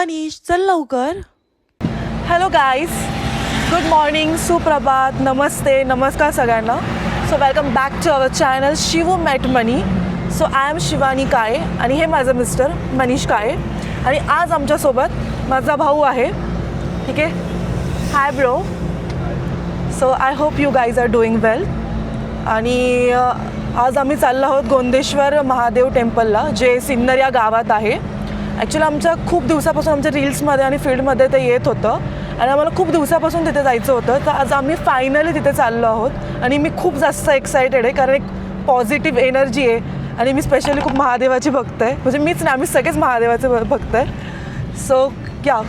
मनीष चल लवकर. Hello guys, good morning, सुप्रभात, नमस्ते, नमस्कार सगळ्यांना. So welcome back to our channel शिवू मॅट मनी. So I am Shivani Kale आणि हे माझं मिस्टर मनीष काळे. आणि आज आमच्यासोबत माझा भाऊ आहे. ठीक आहे, hi bro. So I hope you guys are doing well. आणि आज आम्ही चाललो आहोत गोंदेश्वर महादेव टेम्पलला, जे सिन्नर या गावात आहे. ॲक्च्युली आमच्या खूप दिवसापासून आमच्या रील्समध्ये आणि फील्डमध्ये ते येत होतं आणि आम्हाला खूप दिवसापासून तिथे जायचं होतं. तर आज आम्ही फायनली तिथे चाललो आहोत आणि मी खूप जास्त एक्सायटेड आहे, कारण एक पॉझिटिव्ह एनर्जी आहे. आणि मी स्पेशली खूप महादेवाची भक्त आहे, म्हणजे मीच नाही, आम्ही सगळेच महादेवाचे भक्त आहे. सो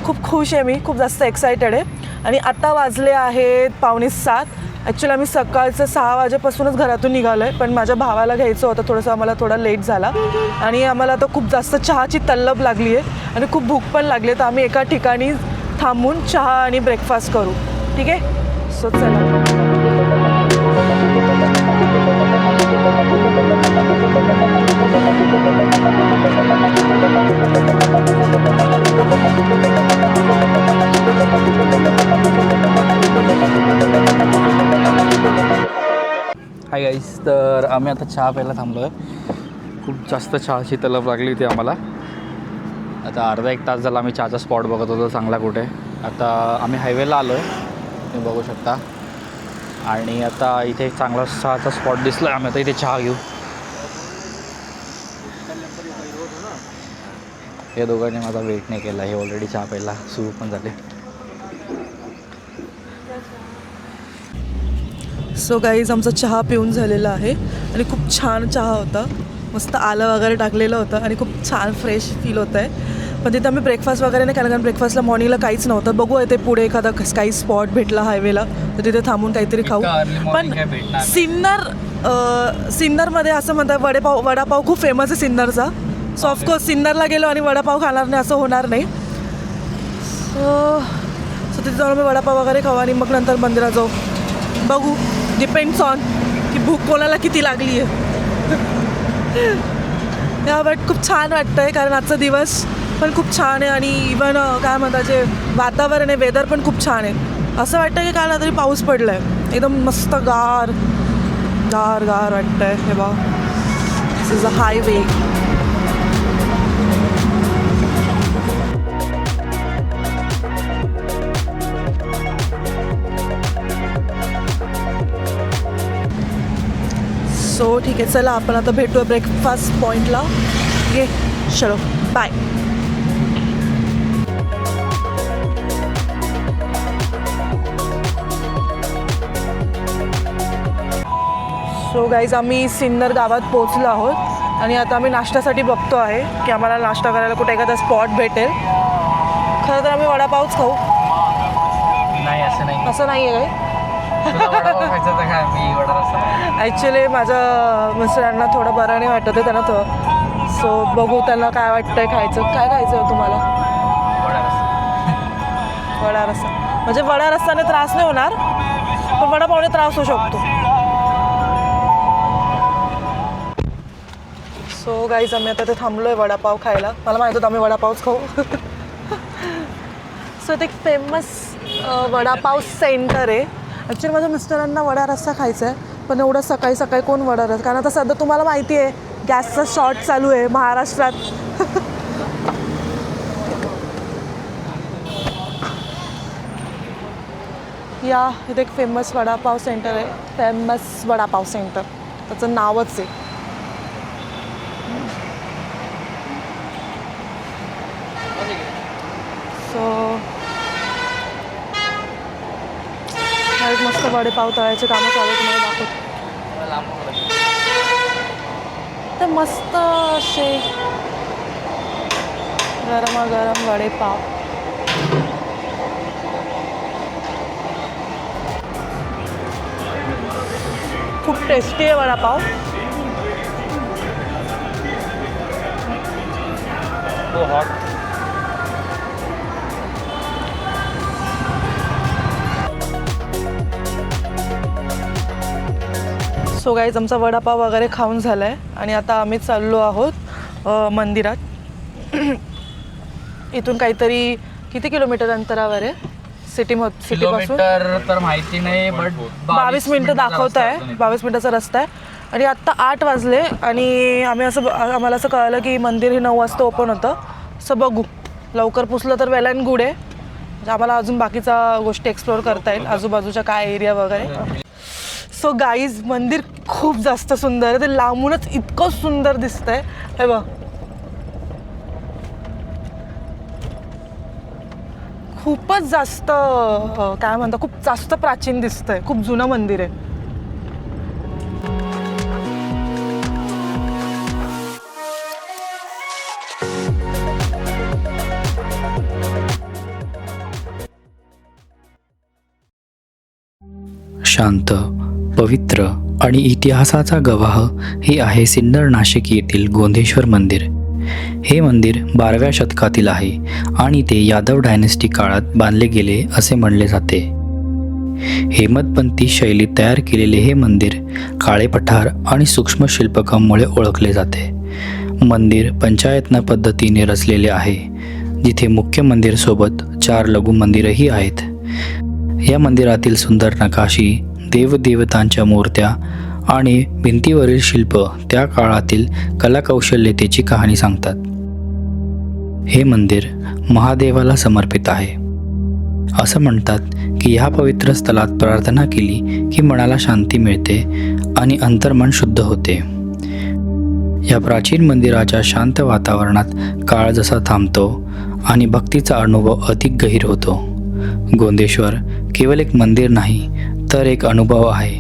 खूप खुश आहे मी, खूप जास्त एक्सायटेड आहे. आणि आत्ता वाजले आहेत 6:45. ॲक्च्युली आम्ही सकाळचं 6 वाजेपासूनच घरातून निघालो आहे, पण माझ्या भावाला घ्यायचं होतं थोडंसं, आम्हाला थोडा लेट झाला. आणि आम्हाला आता खूप जास्त चहाची तल्लब लागली आहे आणि खूप भूक पण लागली आहे. तर आम्ही एका ठिकाणी थांबून चहा आणि ब्रेकफास्ट करू. ठीक आहे, सो चला. हाय गाईस, तर आम्ही आता चहा प्यायला थांबलो आहे. खूप जास्त चहाची तलब लागली होती आम्हाला. आता अर्धा एक तास झाला आम्ही चहाचा स्पॉट बघत होतो चांगला कुठे. आता आम्ही हायवेला आलो आहे, तुम्ही बघू शकता. आणि आता इथे एक चांगला चहाचा स्पॉट दिसला, आम्ही आता इथे चहा घेऊ. या दोघांनी माझा वेट नाही केला, हे ऑलरेडी चहा प्यायला सुरू पण झाले. सो गाईज, आमचा चहा पिऊन झालेला आहे आणि खूप छान चहा होता. मस्त आलं वगैरे टाकलेलं होतं आणि खूप छान फ्रेश फील होतं आहे. पण तिथं आम्ही ब्रेकफास्ट वगैरे नाही केला, कारण ब्रेकफास्टला मॉर्निंगला काहीच नव्हतं. बघू ते पुढे एखादा काही स्पॉट भेटला हायवेला तर तिथे थांबून काहीतरी खाऊ. पण सिन्नरमध्ये असं म्हणतात वडापाव खूप फेमस आहे सिन्नरचा. सो ऑफकोर्स सिन्नरला गेलो आणि वडापाव खाणार नाही असं होणार नाही. सो तिथे जाऊन आम्ही वडापाव वगैरे खाऊ आणि मग नंतर मंदिरात जाऊ. बघू, डिपेंड्स ऑन की भूक कोणाला किती लागली आहे. बट खूप छान वाटतं आहे, कारण आजचा दिवस पण खूप छान आहे. आणि इवन काय म्हणतात, जे वातावरण आहे, वेदर पण खूप छान आहे. असं वाटतं की काल रात्री पाऊस पडला आहे. एकदम मस्त गार गार गार वाटतं आहे. हे बघ, दिस इज अ हायवे. सो ठीक आहे, चला आपण आता भेटूया ब्रेकफास्ट पॉईंटला. ये चलो, बाय. सो गाईज, आम्ही सिन्नर गावात पोचलो आहोत आणि आता आम्ही नाश्त्यासाठी बघतो आहे की आम्हाला नाश्ता करायला कुठे एखादा स्पॉट भेटेल. खरं तर आम्ही वडापावच खाऊ. नाही, असं नाही आहे काय. मी ॲक्च्युली माझ्या मिस्टरांना थोडं बरं नाही वाटत आहे, त्यांना सो बघू त्यांना काय वाटतं आहे खायचं. काय खायचं आहे तुम्हाला? वडा रस्सा. म्हणजे वडा रस्साने त्रास नाही होणार, पण वडापावने त्रास होऊ शकतो. सो गाईज, आम्ही आता ते थांबलो आहे वडापाव खायला. मला माहीत होतं आम्ही वडापावच खाऊ. सो ते एक फेमस वडापाव सेंटर आहे. ॲक्च्युली माझ्या मिस्टरांना वडा रस्सा खायचा आहे, पण एवढं सकाळी सकाळी कोण वडा रस्सा, कारण आता सध्या तुम्हाला माहिती आहे गॅसचा शॉर्ट चालू आहे महाराष्ट्रात. या इथे एक फेमस वडापाव सेंटर आहे, फेमस वडापाव सेंटर, त्याचं नावच आहे. सो एक मस्त वडेपाव तळायचे कामं चालू आहे, तुम्हाला दाखवतो. तर मस्त असे गरमागरम वडेपाव. खूप टेस्टी आहे वडापाव. हॉट. सो गाईज, आमचा वडापाव वगैरे खाऊन झाला आहे आणि आता आम्ही चाललो आहोत मंदिरात. इथून काहीतरी किती किलोमीटर अंतरावर आहे सिटीपासून? किलोमीटर तर माहिती नाही, बट 22 मिनटं दाखवत आहे, 22 मिनटाचा रस्ता आहे. आणि आत्ता 8 वाजले आणि आम्हाला असं कळलं की मंदिर हे 9 वाजता ओपन होतं. असं बघू, लवकर पुसलं तर वेल अँड गुड आहे. म्हणजे आम्हाला अजून बाकीच्या गोष्टी एक्सप्लोअर करता येईल, आजूबाजूच्या काय एरिया वगैरे. सो गाईज, मंदिर खूप जास्त सुंदर आहे. ते लांबूनच इतकं सुंदर दिसतंय. हे बघ, खूपच जास्त काय म्हणतात, खूप जास्त प्राचीन दिसतंय. खूप जुनं मंदिर आहे. शांत, पवित्र आणि इतिहासाचा गवाह हे आहे सिन्नर नाशिक येथील गोंदेश्वर मंदिर. हे मंदिर 12व्या शतकातील आहे आणि ते यादव डायनेस्टी काळात बांधले गेले असे म्हणले जाते. हेमतपंथी शैलीत तयार केलेले हे मंदिर काळे पठार आणि सूक्ष्म शिल्पकामामुळे ओळखले जाते. मंदिर पंचायतना पद्धतीने रचलेले आहे, जिथे मुख्य मंदिर सोबत 4 लघु मंदिरही आहेत. या मंदिरातील सुंदर नकाशी, देवदेवतांच्या मूर्त्या आणि भिंतीवरील शिल्प त्या काळातील कलाकौशल्यतेची कहाणी सांगतात. हे मंदिर महादेवाला समर्पित आहे. असं म्हणतात की ह्या पवित्र स्थळात प्रार्थना केली की मनाला शांती मिळते आणि अंतर्मन शुद्ध होते. या प्राचीन मंदिराच्या शांत वातावरणात काळ जसा थांबतो आणि भक्तीचा अनुभव अधिक गहीर होतो. गोंदेश्वर केवळ एक मंदिर नाही, तर एक अनुभव आहे,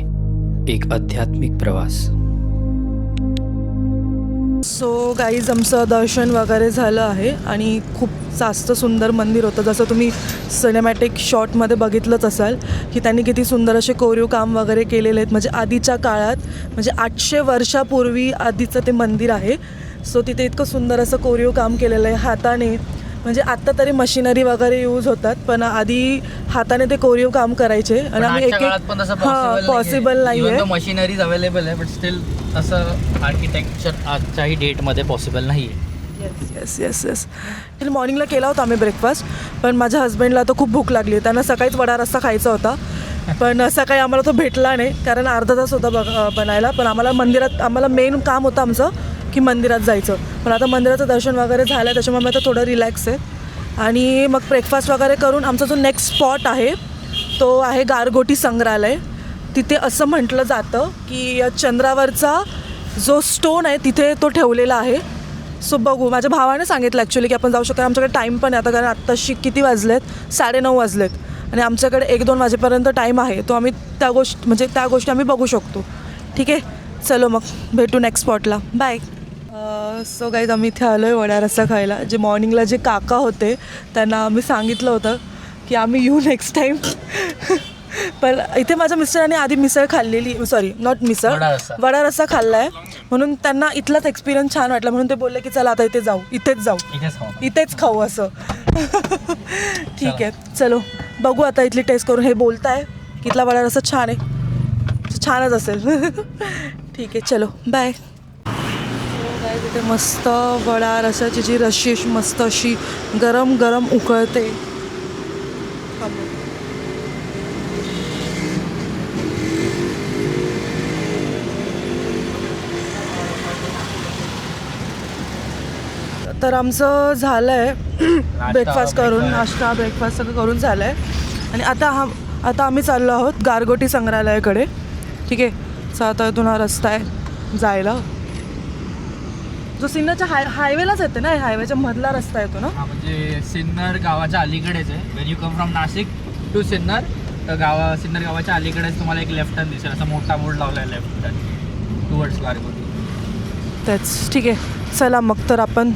एक आध्यात्मिक प्रवास. सो गाईज, आमचं दर्शन वगैरे झालं आहे आणि खूप जास्त सुंदर मंदिर होतं. जसं तुम्ही सिनेमॅटिक शॉटमध्ये बघितलंच असाल की त्यांनी किती सुंदर असे कोरीव काम वगैरे केलेले आहेत. म्हणजे आधीच्या काळात, म्हणजे 800 वर्षापूर्वी आधीचं ते मंदिर आहे. सो तिथे इतकं सुंदर असं कोरीव काम केलेलं आहे हाताने. म्हणजे आत्ता तरी मशिनरी वगैरे यूज होतात, पण आधी हाताने ते कोरीव काम करायचे. आणि आम्ही पॉसिबल नाही आहे. मशिनरीज अवेलेबल आहे, बट स्टील तसं आर्किटेक्चर आजच्याही डेटमध्ये पॉसिबल नाही आहे. येस. मॉर्निंगला केला होता आम्ही ब्रेकफास्ट, पण माझ्या हस्बंडला तर खूप भूक लागली. त्यांना सकाळीच वडा रस्सा खायचा होता, पण सकाळी आम्हाला तो भेटला नाही, कारण अर्धा तास होता बनायला. पण आम्हाला मेन काम होतं आमचं की मंदिरात जायचं. पण आता मंदिराचं दर्शन वगैरे झालं आहे, त्याच्यामुळे मी आता थोडं रिलॅक्स आहे. आणि मग ब्रेकफास्ट वगैरे करून आमचा जो नेक्स्ट स्पॉट आहे तो आहे गारगोटी संग्रहालय. तिथे असं म्हटलं जातं की चंद्रावरचा जो स्टोन आहे तिथे तो ठेवलेला आहे. सो बघू, माझ्या भावाने सांगितलं ॲक्च्युली की आपण जाऊ शकतो. आमच्याकडे टाईम पण आहे आता, कारण आत्ताशी किती वाजलेत, 9:30 वाजलेत आणि आमच्याकडे 1-2 वाजेपर्यंत टाईम आहे. तो आम्ही त्या गोष्टी आम्ही बघू शकतो. ठीक आहे, चलो मग भेटू नेक्स्ट स्पॉटला. बाय. सो गाईज, आम्ही इथे आलो आहे वडा रस्सा खायला. जे मॉर्निंगला जे काका होते त्यांना आम्ही सांगितलं होतं की आम्ही येऊ नेक्स्ट टाईम. पण इथे माझ्या मिस्टरांनी आधी मिसळ खाल्लेली, नॉट मिसळ, वडा रस्सा खाल्ला आहे, म्हणून त्यांना इथलाच एक्सपिरियन्स छान वाटला. म्हणून ते बोलले की चला आता इथेच खाऊ असं. ठीक आहे, चलो बघू आता इथली टेस्ट करून. हे बोलताय की इथला वडा रस्सा छान आहे, छानच असेल. ठीक आहे, चलो बाय. तिथे मस्त वडा रस्साची जी रशी मस्त अशी गरम गरम उकळते. तर आमचं झालं आहे ब्रेकफास्ट सगळं करून झालं आहे. आणि आता आम्ही चाललो आहोत गारगोटी संग्रहालयाकडे. ठीक आहे, सो आता इथून हा रस्ता आहे जायला, जो सिन्नरच्या हायवेलाच येते ना, हायवेच्या मधला रस्ता येतो ना. म्हणजे सिन्नर गावाच्या अलीकडेच आहे. When you come from Nashik to Sinnar, तर सिन्नर गावाच्या अलीकडेच तुम्हाला एक लेफ्ट टर्न दिसेल. असा मोठा बोर्ड लावला आहे लेफ्ट टर्न टुवर्ड्स गारगोटी. तेच. ठीक आहे, चला मग तर आपण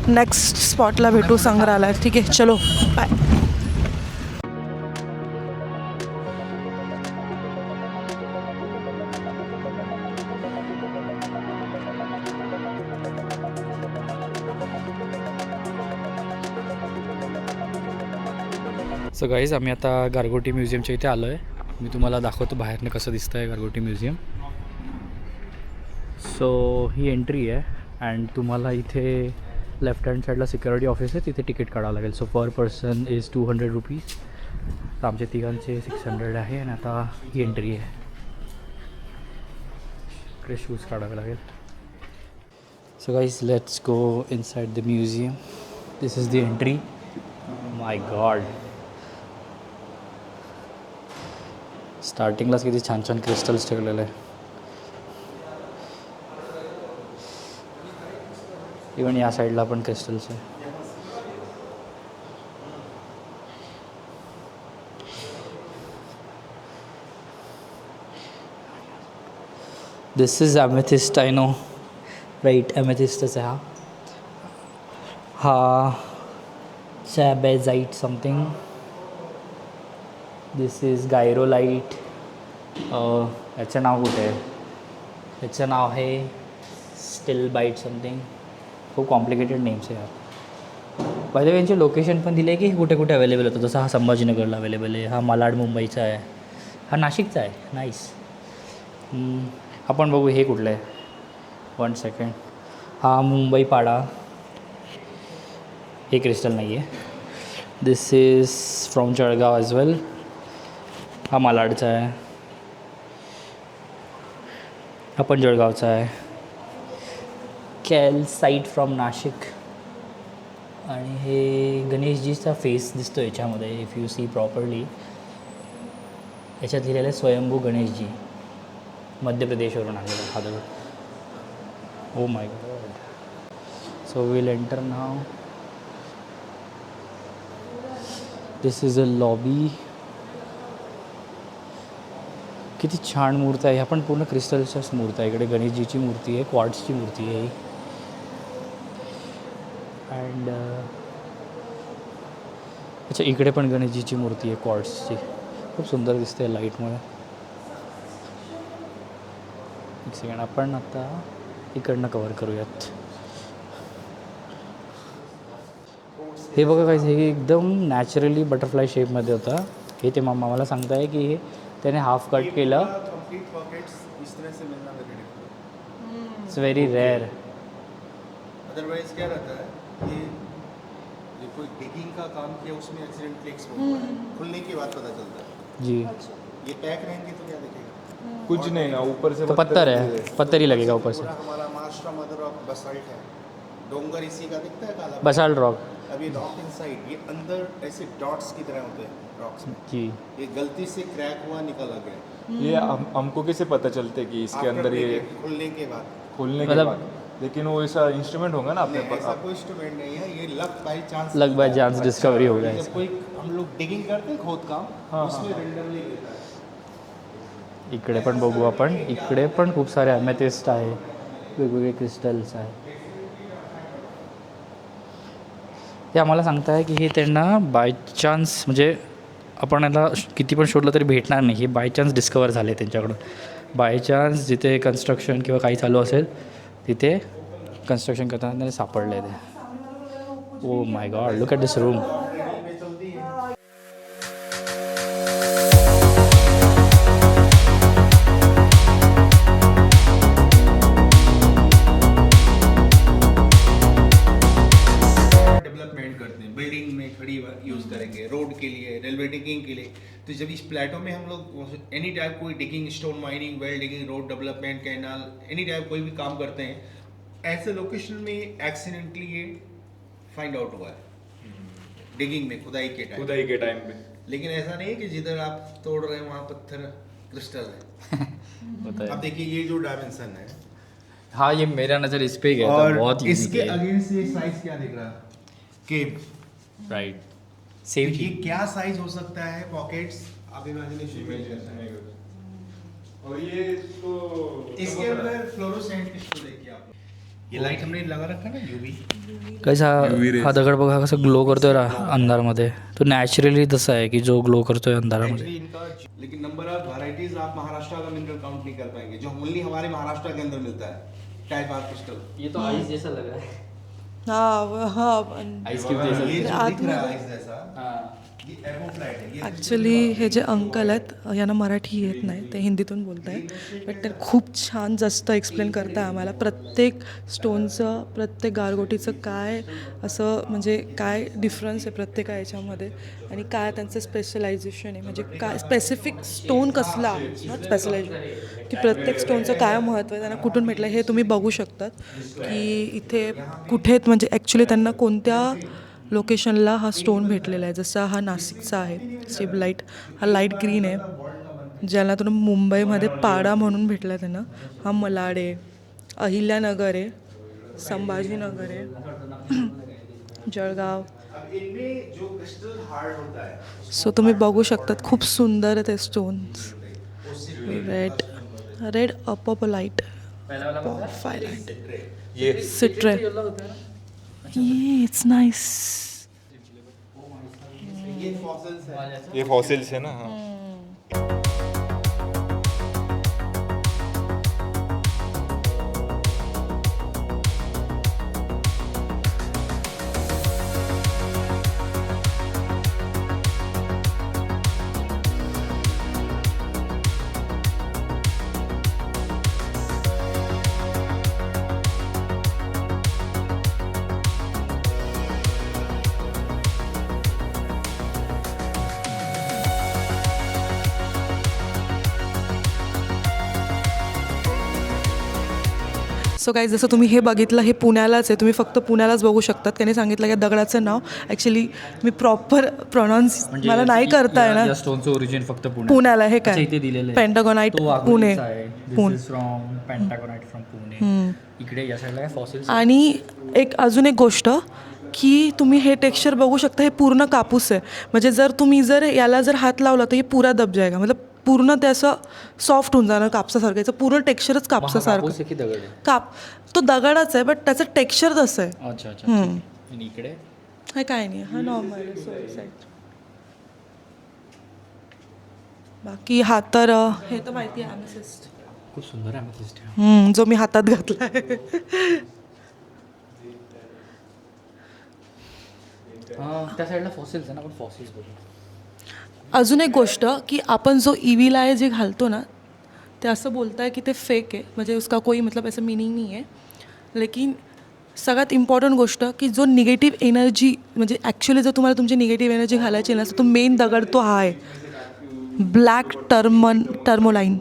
नेक्स्ट स्पॉटला भेटू संग्रहालयात. ठीक आहे, चलो बाय. सो गाईज, आम्ही आता गारगोटी म्युझियमच्या इथे आलो आहे. मी तुम्हाला दाखवतो बाहेरनं कसं दिसतं आहे गारगोटी म्युझियम. सो ही एंट्री आहे अँड तुम्हाला इथे लेफ्ट हँड साईडला सिक्युरिटी ऑफिस आहे, तिथे तिकीट काढावं लागेल. So per person is 200 rupees. तर आमच्या तिघांचे 600 आहे. आणि आता ही एंट्री आहे. इकडे शूज काढावे लागेल. So guys let's go inside the museum. This is the entry. My god, स्टार्टिंगलाच किती छान छान क्रिस्टल्स ठेवलेले आहे. इवन या साईडला पण क्रिस्टल्स आहे. दिस इज ॲमेथिस्ट. आय नो राईट, ॲमेथिस्टच आहे हा चॅबेझाईट समथिंग. This is गायरोलाईट. याचं नाव कुठे आहे? याचं नाव आहे स्टिल बाईट समथिंग. खूप कॉम्प्लिकेटेड नेम्स आहे यार. बाय द वे यांचे लोकेशन पण दिले आहे की कुठे कुठे अवेलेबल होतं. जसं हा संभाजीनगरला अवेलेबल आहे, हा मालाड मुंबईचा आहे, हा नाशिकचा आहे. नाईस. आपण बघू हे कुठलं आहे. 1 सेकंड. हा मुंबई पाडा. हे क्रिस्टल नाही आहे. दिस इज फ्रॉम जळगाव ॲज वेल. हा मालाडचा आहे. हा पण जळगावचा आहे. कॅल्साईट फ्रॉम नाशिक. आणि हे गणेशजीचा फेस दिसतो याच्यामध्ये, इफ यू सी प्रॉपरली. याच्यात लिहिलेलं आहे स्वयंभू गणेशजी, मध्य प्रदेशवरून आलेला हा दगड. Oh my God. So will enter now. This is a lobby. किती छान मूर्ती आहे. ह्या पण पूर्ण क्रिस्टलच्याच मूर्ती आहे. इकडे गणेशजीची मूर्ती आहे, क्वार्ट्सची मूर्ती आहे ही. अँड अच्छा, इकडे पण गणेशजीची मूर्ती आहे क्वार्ट्सची. खूप सुंदर दिसते लाईटमुळे. एक सेकंड, आपण आता इकडनं कवर करूयात. हे बघा काय, हे एकदम नॅचरली बटरफ्लाय शेपमध्ये होता. हे ते मला सांगत आहे की हे त्याने हाफ कट केलं. It's very rare. अदरवाइज क्या रहता है ये कोई डिगिंग का काम किया उसमें एक्सीडेंटली एक्सपोज हुआ है, खुलने के बाद पता चलता है. जी, ये पैक रहेंगे तो क्या दिखेगा? कुछ नहीं ना, ऊपर से तो पत्थर है, पत्थर ही लगेगा ऊपर से. पूरा हमारा महाराष्ट्र मदर ऑफ बसाल्ट है. डोंगर इसी का दिखता है काला. Basalt rock. अभी रॉक इनसाइड, ये अंदर ऐसे डॉट्स की तरह होते हैं रॉक्स में. जी, ये गलती से क्रैक हुआ निकल आ गया. ये हमको कैसे पता चलते कि इसके After अंदर ये breaking, खुलने के बाद. खोलने के मतलब- बाद, लेकिन वो ऐसा इंस्ट्रूमेंट होगा ना अपने नहीं, ऐसा पास. कोई इंस्ट्रूमेंट नहीं है. ये लक बाई chance. Luck by chance discovery हो गया जब इसका. कोई हम लोग डिगिंग करते हैं खोद काम, हाँ, उसमें हाँ. रेंडमली गिरता है. इकडे पण बघू आपण. इकडे पण खूप सारे ॲमेथिस्ट आहे, वेगवेगळे क्रिस्टल्स आहे. ते आम्हाला सांगत आहे की हे त्यांना बाय चान्स, म्हणजे आपण याला किती पण शोधलं तरी भेटणार नाही. हे बाय चान्स डिस्कवर झाले त्यांच्याकडून. बाय चान्स जिथे कन्स्ट्रक्शन किंवा काही चालू असेल तिथे कन्स्ट्रक्शन करताना त्यांना सापडले ते. Oh my God, look at this room. Development करते हैं, बिल्डिंग में खड़ी यूज़ करेंगे, रोड के लिए, रेलवे डिगिंग के लिए. तो जब इस प्लेटो में हम लोग एनी टाइप कोई digging, stone mining, well digging, road development, canal, any type कोई भी काम करते हैं, ऐसे लोकेशन में एक्सीडेंटली ये फाइंड आउट हुआ है डिगिंग में, खुदाई के टाइम. खुदाई के टाइम पे. लेकिन ऐसा नहीं है कि जिधर आप तोड़ रहे हैं वहाँ पत्थर क्रिस्टल है. होता है. अब देखिए ये जो डायमेंशन है हाँ, ये मेरा नज़र इस पे गया था. और बहुत इसके अगेंस्ट ये साइज क्या दिख रहा है? केव. राइट, सेम ये क्या साइज हो सकता है? पॉकेट्स आप इमेजिनेशन. और ये तो इसके अंदर फ्लोरोसेंट क्रिस्टल देखिए आप. ये लाइट हमने लगा रखा है ना यूवी. कैसा हा दगड बघा कसं ग्लो करतोय अंधारामध्ये. तो नॅचरली तसा आहे की जो ग्लो करतोय अंधारामध्ये. एक्चुअली इनका लेकिन नंबर ऑफ वैरायटीज आप महाराष्ट्र का मिनरल काउंट नहीं कर पाएंगे जो ओनली हमारे महाराष्ट्र के अंदर मिलता है. Type R crystal. ये तो आइस जैसा लग रहा है. हाँ हाँ. आइस क्यूब जैसा. ये जो दिख रहा है इस जैसा, हाँ, ॲक्च्युली हे जे अंकल आहेत यांना मराठी येत नाही, ते हिंदीतून बोलत आहे, बट ते खूप छान जास्त एक्सप्लेन करत आहे आम्हाला प्रत्येक स्टोनचं, प्रत्येक गारगोटीचं काय असं म्हणजे काय डिफरन्स आहे प्रत्येक याच्यामध्ये आणि काय त्यांचं स्पेशलायझेशन आहे, म्हणजे काय स्पेसिफिक स्टोन कसला आहे, नॉट स्पेशलायझेशन, की प्रत्येक स्टोनचं काय महत्त्व आहे, त्यांना कुठून भेटलं हे तुम्ही बघू शकतात की इथे कुठे म्हणजे ॲक्च्युली त्यांना कोणत्या लोकेशनला हा स्टोन भेटलेला आहे. जसा हा नाशिकचा आहे स्टेबलाईट, हा लाईट ग्रीन आहे, ज्याला तुम्ही मुंबईमध्ये पाडा म्हणून भेटला आहे त्यांना. हा मलाड आहे, अहिल्यानगर आहे, संभाजीनगर आहे, जळगाव. सो तुम्ही बघू शकतात खूप सुंदर आहे ते स्टोन्स. रेड अपोलाइट, ये सिट्रे. It's nice. ये फॉसिल्स है ना. हाँ. सो काही जसं तुम्ही हे बघितलं हे पुण्यालाच आहे, तुम्ही फक्त पुण्यालाच बघू शकतात. त्याने सांगितलं की दगडाचं नाव ॲक्च्युली मी प्रॉपर प्रोनाऊन्स मला नाही करता येणार. स्टोनचं ओरिजिन फक्त पुण्याला हे अच्छा, काय इथे दिलेलं आहे. पेंटागोनाइट तो पुणे. वाघोलीचा आहे. This is from pentagonite from Pune. इकडे या साईडला काय फॉसिल्स. आणि एक अजून एक गोष्ट की तुम्ही हे टेक्स्चर बघू शकता, हे पूर्ण कापूस आहे. म्हणजे जर तुम्ही याला जर हात लावला तर हे पुरा दब जाएगा, मतलब पूर्ण ते असं सॉफ्ट होऊन जाणार कापसासारखं. याचं पूर्ण टेक्स्चरच कापसासारखं. की दगड आहे. काप तो दगडाच आहे बट त्याचं टेक्स्चर तसं आहे. अच्छा अच्छा. आणि इकडे हे काय नाही, हा नॉर्मल आहे. साईड बाकी हा तर हे तर माहिती आहे ॲमेथिस्ट. खूप सुंदर ॲमेथिस्ट आहे. जो मी हातात घातला आहे. त्या साईडला फॉसिल्स आहे ना, पण फॉसिल्स बघू. अजून एक गोष्ट की आपण जो ईव्हील आहे जे घालतो ना, ते असं बोलत आहे की ते फेक आहे, म्हणजे उसका कोई मतलब ऐसा मीनिंग नहीं है. लेकिन सगळ्यात इम्पॉर्टंट गोष्ट की जो निगेटिव्ह एनर्जी, म्हणजे ॲक्च्युली जर तुम्हाला तुमची निगेटिव्ह एनर्जी घालायची ना, तर तो मेन दगड तो हा आहे, ब्लॅक टर्मलाईन.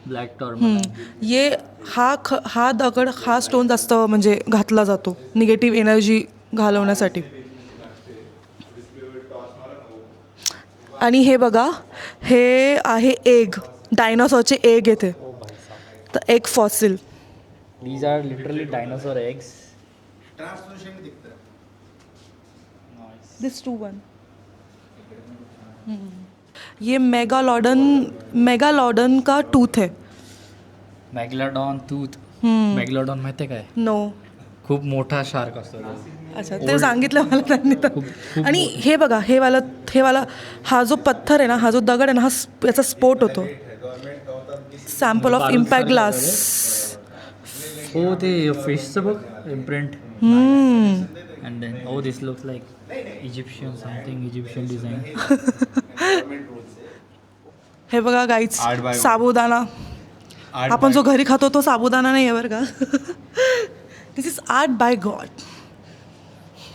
Black term. ये हा दगड, हा स्टोन जास्त म्हणजे घातला जातो निगेटिव्ह एनर्जी घालवण्यासाठी. आणि हे बघा, हे आहे एग, डायनॉसॉरचे एग येते, तर egg fossil. These are literally dinosaur eggs. Translucent दिखता है. दिस 2-1. ये मेगालॉडन का टूथ है. मॅग्लाडॉन टूथ. मॅग्लाडॉन माहिती आहे काय? नो. खूप मोठा शार्क असतो तो. अच्छा, ते सांगितलं मला त्यांनी तर. आणि हे बघा, हे वाला हा जो पत्थर आहे ना, हा जो दगड आहे ना, हा याचा स्फोट होतो. Sample of impact glass. हो, ते फिशचं बघ imprint. And then oh this looks like Egyptian something, Egyptian design. हे बघा गाईज, साबुदाणा. आपण जो घरी खातो तो साबुदाणा नाही आहे बरं का. दिस इज आर्ट बाय गॉड.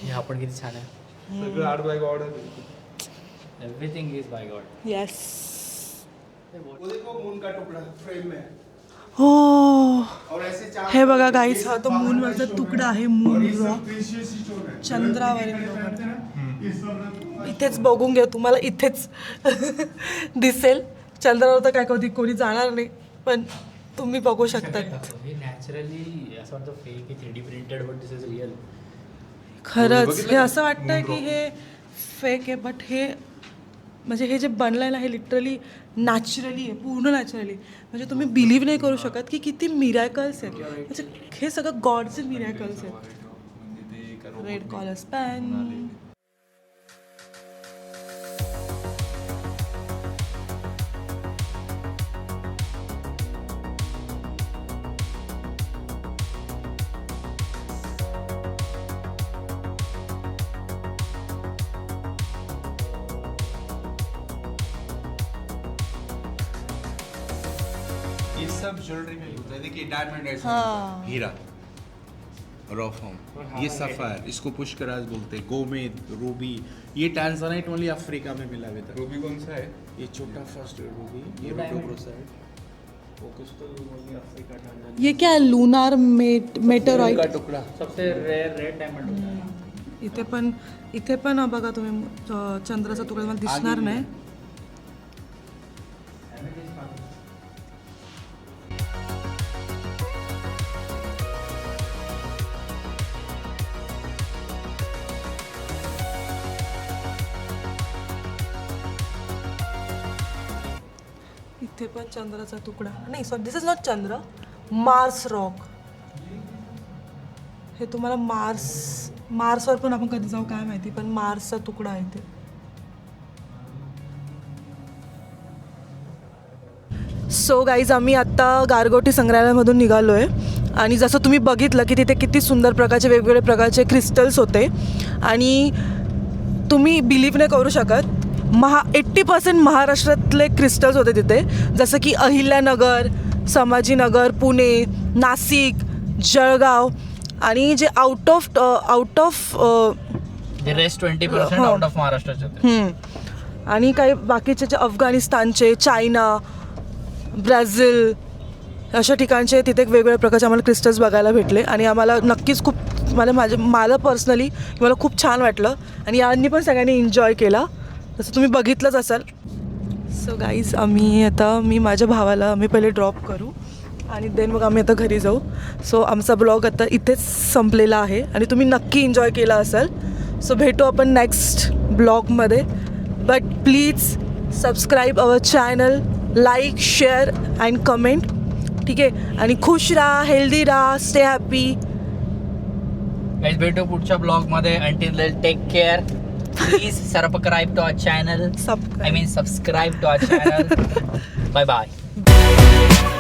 हे आपण किती छान आहे. सगळं आर्ट बाय गॉड आहे. Everything is by God. Yes. वो देखो मून का टुकड़ा फ्रेम में. हो, और ऐसे चार. हे बघा गाईज, हा तो मूनवरचा तुकडा आहे. मून रॉक प्रीशियस स्टोन है. चंद्रावरील दगड. इथेच बघून घ्या, तुम्हाला इथेच दिसेल. चंद्रावर तर काय कधी कोणी जाणार नाही, पण तुम्ही बघू शकता. हे नॅचरली असं वाटतं फेक आहे, 3D printed, but this is real. खरंच हे असं वाटतं की हे फेक आहे, बट हे म्हणजे हे जे बनलं आहे ना, हे लिटरली नॅचरली आहे, पूर्ण नॅचरली. म्हणजे तुम्ही बिलीव्ह नाही करू शकत की किती मिरॅकल्स आहेत. म्हणजे हे सगळं गॉडचे मिरॅकल्स आहेत. Red collar span. सब ज्वेलरी में यूज है. देखिए डायमंड है, हाँ. हीरा, रॉ फॉर्म, ये सफायर, इसको पुष्कराज बोलते हैं, गोमेद, रूबी. ये टैंजानाइट ओनली अफ्रीका में मिला हुआ था. रूबी कौन सा है? ये छोटा फर्स्ट रूबी, ये रोडोक्रोसाइट. वो क्रिस्टल ओनली अफ्रीका टैंजानिया. ये क्या आहे? लुनार मेटेरॉइट. का टुकड़ा. सबसे रेड डायमंड होता है. इथे पण बघा तुम्ही चंद्राचा तुकडा मला दिसणार नाही. इथे पण चंद्राचा तुकडा नाही. Sorry, this is not Chandra, Mars rock. हे तुम्हाला मार्सवर पण आपण कधी जाऊ काय माहिती, पण मार्सचा तुकडा आहे ते. सो गाईज, आम्ही आत्ता गारगोटी संग्रहालयामधून निघालो आहे. आणि जसं तुम्ही बघितलं की तिथे किती सुंदर प्रकारचे वेगवेगळे प्रकारचे क्रिस्टल्स होते. आणि तुम्ही बिलीव्ह नाही करू शकत, 80% महाराष्ट्रातले क्रिस्टल्स होते तिथे. जसं की अहिल्यानगर, संभाजीनगर, पुणे, नाशिक, जळगाव. आणि जे out of rest 20% out of महाराष्ट्राचे होते. आणि काही बाकीचे जे अफगाणिस्तानचे, चायना, ब्राझील अशा ठिकाणचे तिथे वेगवेगळ्या प्रकारचे आम्हाला क्रिस्टल्स बघायला भेटले. आणि आम्हाला नक्कीच खूप मला पर्सनली मला खूप छान वाटलं. आणि यांनी पण सगळ्यांनी एन्जॉय केला, जसं तुम्ही बघितलंच असाल. सो गाईज, मी माझ्या भावाला पहिले ड्रॉप करू आणि देन मग आम्ही आता घरी जाऊ. सो आमचा ब्लॉग आता इथेच संपलेला आहे आणि तुम्ही नक्की एन्जॉय केला असाल. सो भेटू आपण नेक्स्ट ब्लॉगमध्ये. But please subscribe our channel, like, share and comment. ठीक आहे. आणि खुश राहा, हेल्दी राहा, स्टे हॅपी. गाइस, भेटू पुढच्या ब्लॉगमध्ये. Until then take care. Please subscribe to our channel. I mean subscribe to our channel. Bye bye.